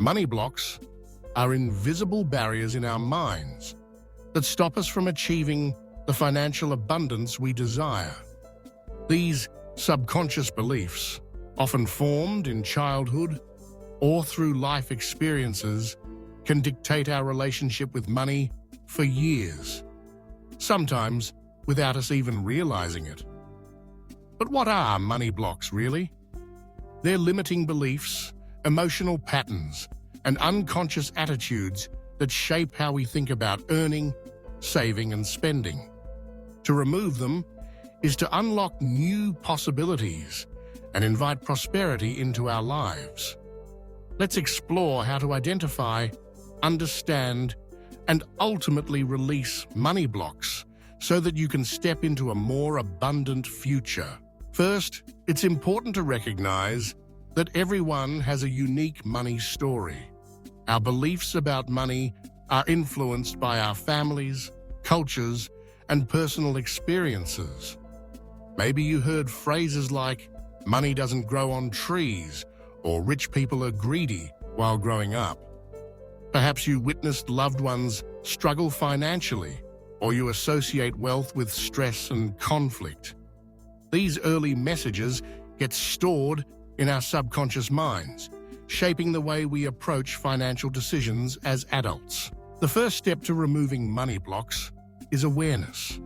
Money blocks are invisible barriers in our minds that stop us from achieving the financial abundance we desire. These subconscious beliefs, often formed in childhood or through life experiences, can dictate our relationship with money for years, sometimes without us even realizing it. But what are money blocks, really? They're limiting beliefs, emotional patterns, and unconscious attitudes that shape how we think about earning, saving, and spending. To remove them is to unlock new possibilities and invite prosperity into our lives. Let's explore how to identify, understand, and ultimately release money blocks so that you can step into a more abundant future. First, it's important to recognize that everyone has a unique money story. Our beliefs about money are influenced by our families, cultures, and personal experiences. Maybe you heard phrases like, "Money doesn't grow on trees," or "rich people are greedy" while growing up. Perhaps you witnessed loved ones struggle financially, or you associate wealth with stress and conflict. These early messages get stored in our subconscious minds, shaping the way we approach financial decisions as adults. The first step to removing money blocks is awareness.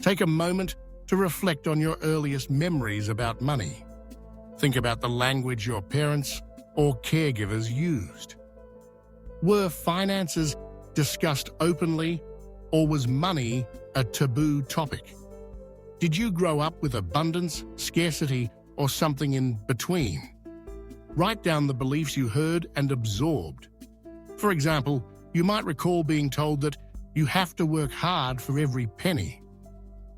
Take a moment to reflect on your earliest memories about money. Think about the language your parents or caregivers used. Were finances discussed openly, or was money a taboo topic? Did you grow up with abundance, scarcity, or something in between? Write down the beliefs you heard and absorbed. For example, you might recall being told that you have to work hard for every penny,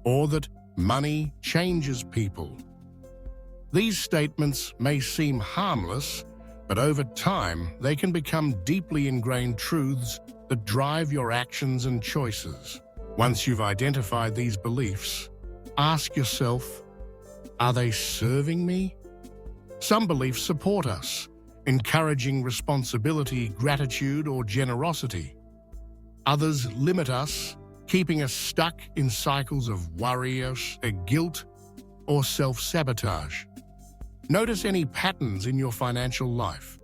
or that money changes people. These statements may seem harmless, but over time they can become deeply ingrained truths that drive your actions and choices. Once you've identified these beliefs, ask yourself, are they serving me? Some beliefs support us, encouraging responsibility, gratitude, or generosity. Others limit us, keeping us stuck in cycles of worry, guilt, or self-sabotage. Notice any patterns in your financial life.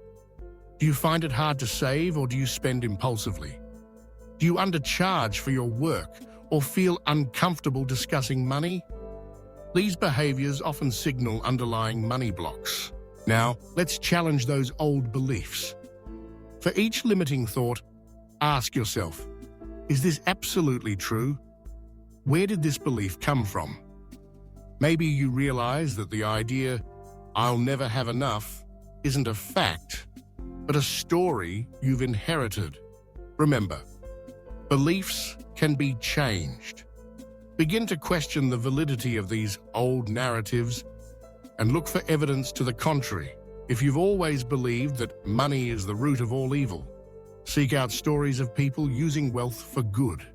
Do you find it hard to save, or do you spend impulsively? Do you undercharge for your work or feel uncomfortable discussing money? These behaviors often signal underlying money blocks. Now, let's challenge those old beliefs. For each limiting thought, ask yourself, is this absolutely true? Where did this belief come from? Maybe you realize that the idea, "I'll never have enough," isn't a fact, but a story you've inherited. Remember, beliefs can be changed. Begin to question the validity of these old narratives and look for evidence to the contrary. If you've always believed that money is the root of all evil, seek out stories of people using wealth for good.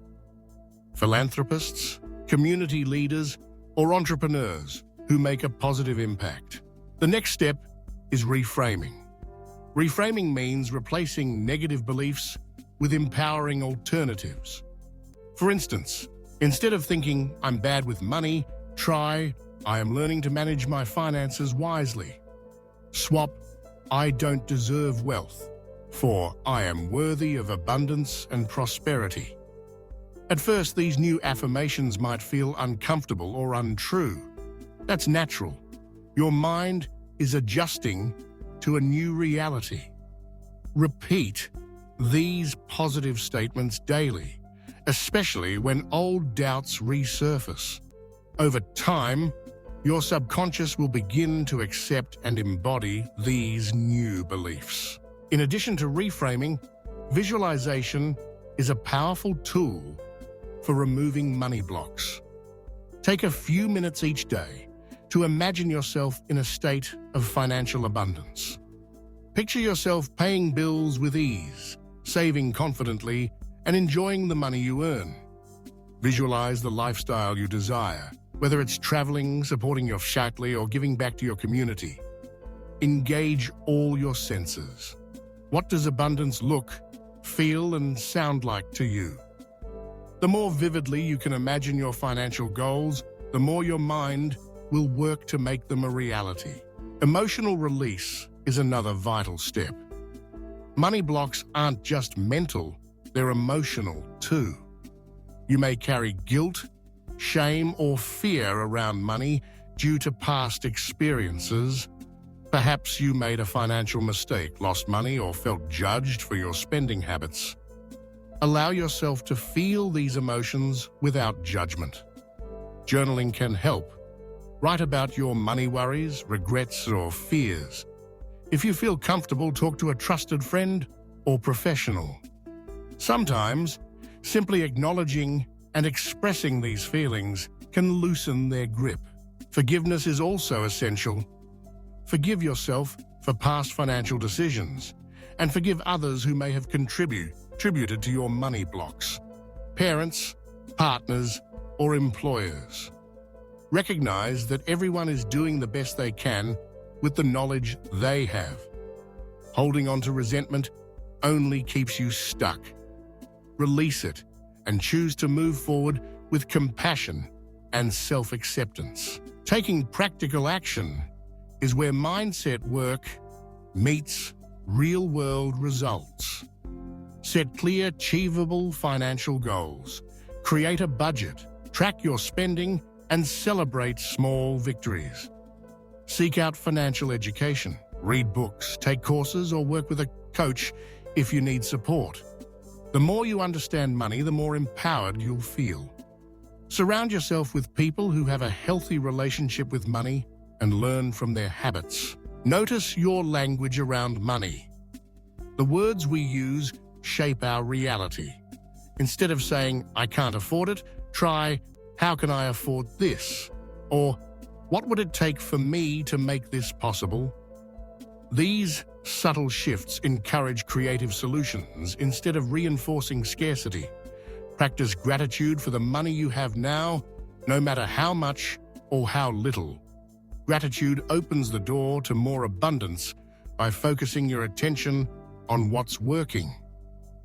Philanthropists, community leaders, or entrepreneurs who make a positive impact. The next step is reframing. Reframing means replacing negative beliefs with empowering alternatives. For instance, instead of thinking, "I'm bad with money," try, "I am learning to manage my finances wisely." Swap, "I don't deserve wealth," for "I am worthy of abundance and prosperity." At first, these new affirmations might feel uncomfortable or untrue. That's natural. Your mind is adjusting to a new reality. Repeat these positive statements daily, especially when old doubts resurface. Over time, your subconscious will begin to accept and embody these new beliefs. In addition to reframing, visualization is a powerful tool for removing money blocks. Take a few minutes each day to imagine yourself in a state of financial abundance. Picture yourself paying bills with ease, saving confidently, and enjoying the money you earn. Visualize the lifestyle you desire, whether it's traveling, supporting your family, or giving back to your community. Engage all your senses. What does abundance look, feel, and sound like to you? The more vividly you can imagine your financial goals, the more your mind will work to make them a reality. Emotional release is another vital step. Money blocks aren't just mental, they're emotional too. You may carry guilt, shame, or fear around money due to past experiences. Perhaps you made a financial mistake, lost money, or felt judged for your spending habits. Allow yourself to feel these emotions without judgment. Journaling can help. Write about your money worries, regrets, or fears. If you feel comfortable, talk to a trusted friend or professional. Sometimes, simply acknowledging and expressing these feelings can loosen their grip. Forgiveness is also essential. Forgive yourself for past financial decisions, and forgive others who may have contributed to your money blocks. Parents, partners, or employers. Recognize that everyone is doing the best they can with the knowledge they have. Holding on to resentment only keeps you stuck. Release it and choose to move forward with compassion and self-acceptance. Taking practical action is where mindset work meets real-world results. Set clear, achievable financial goals. Create a budget, track your spending, and celebrate small victories. Seek out financial education, read books, take courses, or work with a coach if you need support. The more you understand money, the more empowered you'll feel. Surround yourself with people who have a healthy relationship with money and learn from their habits. Notice your language around money. The words we use shape our reality. Instead of saying, "I can't afford it," try, "How can I afford this?" Or, "What would it take for me to make this possible?" These subtle shifts encourage creative solutions instead of reinforcing scarcity. Practice gratitude for the money you have now, no matter how much or how little. Gratitude opens the door to more abundance by focusing your attention on what's working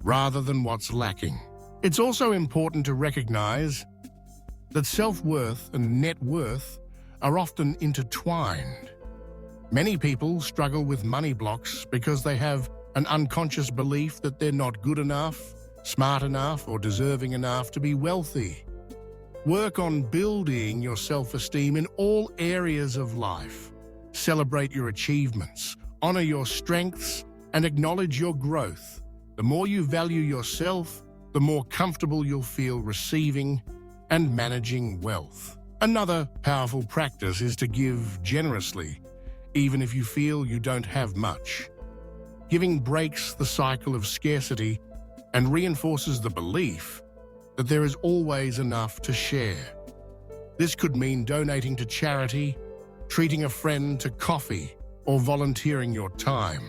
rather than what's lacking. It's also important to recognize that self-worth and net worth are often intertwined. Many people struggle with money blocks because they have an unconscious belief that they're not good enough, smart enough, or deserving enough to be wealthy. Work on building your self-esteem in all areas of life. Celebrate your achievements, honor your strengths, and acknowledge your growth. The more you value yourself, the more comfortable you'll feel receiving and managing wealth. Another powerful practice is to give generously, even if you feel you don't have much. Giving breaks the cycle of scarcity and reinforces the belief that there is always enough to share. This could mean donating to charity, treating a friend to coffee, or volunteering your time.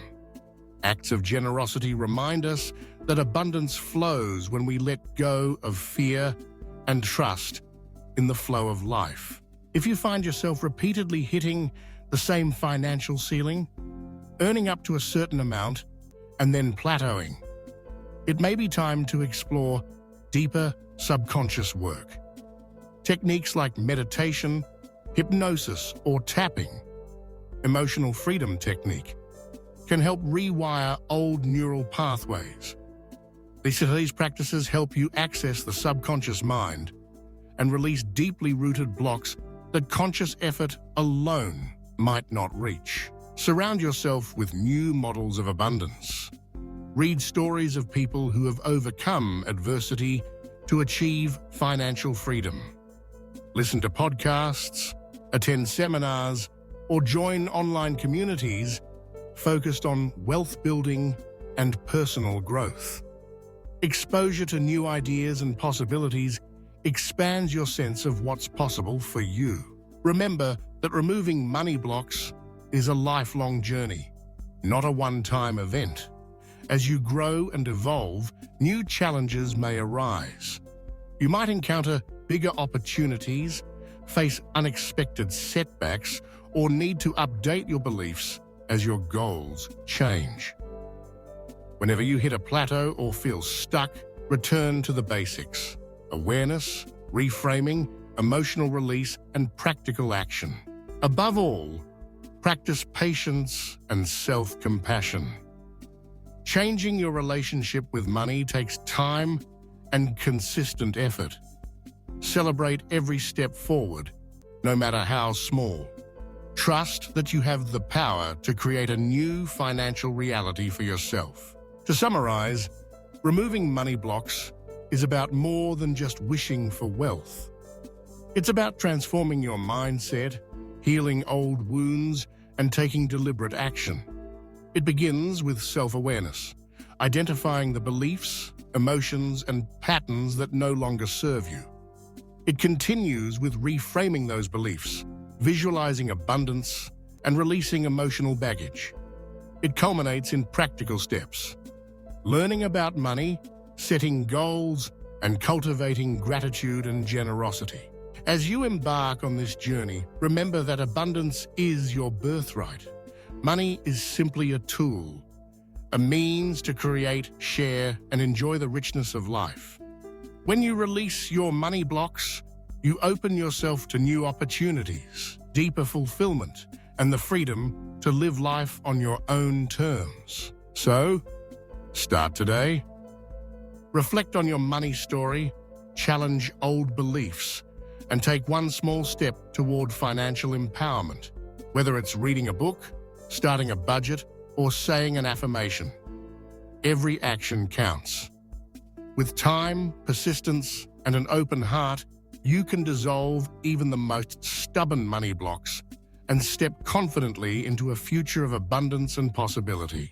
Acts of generosity remind us that abundance flows when we let go of fear and trust in the flow of life. If you find yourself repeatedly hitting the same financial ceiling, earning up to a certain amount, and then plateauing, it may be time to explore deeper subconscious work. Techniques like meditation, hypnosis, or tapping, emotional freedom technique, can help rewire old neural pathways. These practices help you access the subconscious mind and release deeply rooted blocks that conscious effort alone might not reach. Surround yourself with new models of abundance. Read stories of people who have overcome adversity to achieve financial freedom. Listen to podcasts, attend seminars, or join online communities focused on wealth building and personal growth. Exposure to new ideas and possibilities expands your sense of what's possible for you. Remember that removing money blocks is a lifelong journey, not a one-time event. As you grow and evolve, new challenges may arise. You might encounter bigger opportunities, face unexpected setbacks, or need to update your beliefs as your goals change. Whenever you hit a plateau or feel stuck, return to the basics: awareness, reframing, emotional release, and practical action. Above all, practice patience and self-compassion. Changing your relationship with money takes time and consistent effort. Celebrate every step forward, no matter how small. Trust that you have the power to create a new financial reality for yourself. To summarize, removing money blocks is about more than just wishing for wealth. It's about transforming your mindset, healing old wounds, and taking deliberate action. It begins with self-awareness, identifying the beliefs, emotions, and patterns that no longer serve you. It continues with reframing those beliefs, visualizing abundance, and releasing emotional baggage. It culminates in practical steps: learning about money, setting goals, and cultivating gratitude and generosity. As you embark on this journey, remember that abundance is your birthright. Money is simply a tool, a means to create, share, and enjoy the richness of life. When you release your money blocks, you open yourself to new opportunities, deeper fulfillment, and the freedom to live life on your own terms. So, start today. Reflect on your money story, challenge old beliefs, and take one small step toward financial empowerment. Whether it's reading a book, starting a budget, or saying an affirmation, every action counts. With time, persistence, and an open heart, you can dissolve even the most stubborn money blocks and step confidently into a future of abundance and possibility.